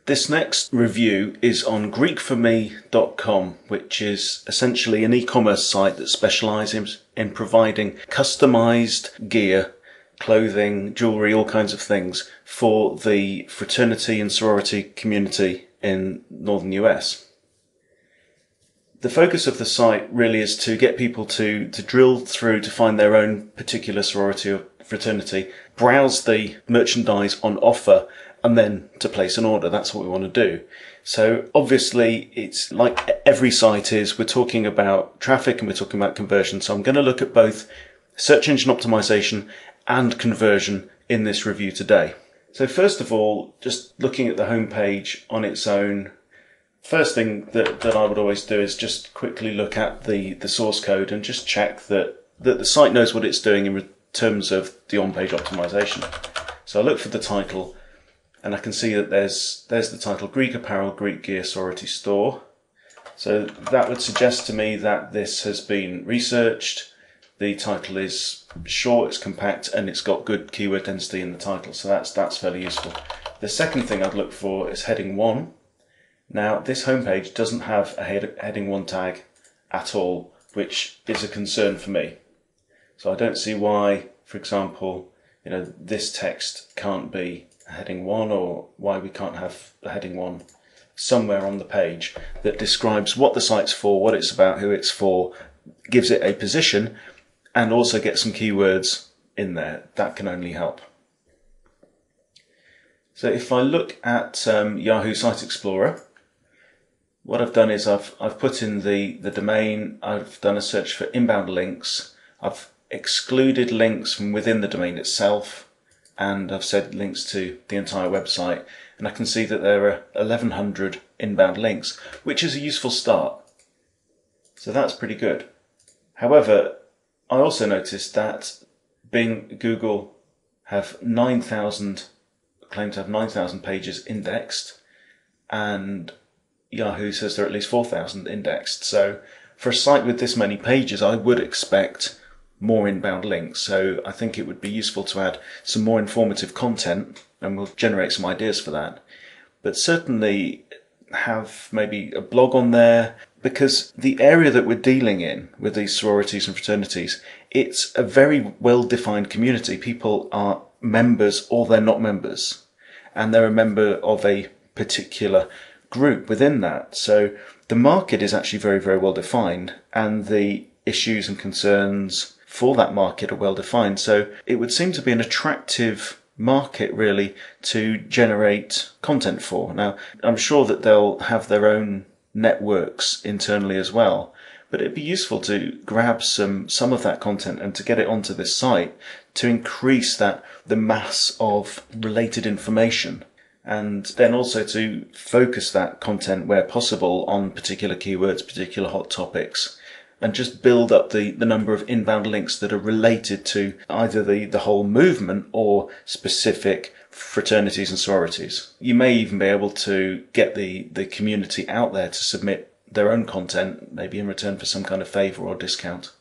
This next review is on GreekForMe.com, which is essentially an e-commerce site that specialises in providing customised gear, clothing, jewellery, all kinds of things for the fraternity and sorority community in northern US. The focus of the site really is to get people to drill through to find their own particular sorority or fraternity, browse the merchandise on offer, and then to place an order. That's what we want to do. So obviously it's like every site is, we're talking about traffic and we're talking about conversion. So I'm going to look at both search engine optimization and conversion in this review today. So first of all, just looking at the homepage on its own, first thing that I would always do is just quickly look at the source code and just check that the site knows what it's doing in terms of the on-page optimization. So I look for the title, and I can see that there's the title, Greek Apparel, Greek Gear Sorority Store. So that would suggest to me that this has been researched. The title is short, it's compact, and it's got good keyword density in the title. So that's fairly useful. The second thing I'd look for is heading 1. Now, this homepage doesn't have a heading 1 tag at all, which is a concern for me. So I don't see why, for example, this text can't be a heading 1, or why we can't have a heading 1 somewhere on the page that describes what the site's for, what it's about, who it's for, gives it a position, and also get some keywords in there. That can only help. So if I look at Yahoo Site Explorer, what I've done is I've put in the domain, I've done a search for inbound links, I've excluded links from within the domain itself, and I've said links to the entire website, and I can see that there are 1100 inbound links, which is a useful start. So that's pretty good. However, I also noticed that Bing, Google have claim to have 9,000 pages indexed, and Yahoo says there are at least 4,000 indexed. So for a site with this many pages, I would expect more inbound links. So I think it would be useful to add some more informative content, and we'll generate some ideas for that. But certainly have maybe a blog on there, because the area that we're dealing in with these sororities and fraternities, it's a very well-defined community. People are members or they're not members, and they're a member of a particular group within that. So the market is actually very, very well defined, and the issues and concerns for that market are well defined. So it would seem to be an attractive market really to generate content for. Now, I'm sure that they'll have their own networks internally as well, but it'd be useful to grab some of that content and to get it onto this site to increase the mass of related information, and then also to focus that content where possible on particular keywords, particular hot topics, and just build up the number of inbound links that are related to either the whole movement or specific fraternities and sororities. You may even be able to get the community out there to submit their own content, maybe in return for some kind of favour or discount.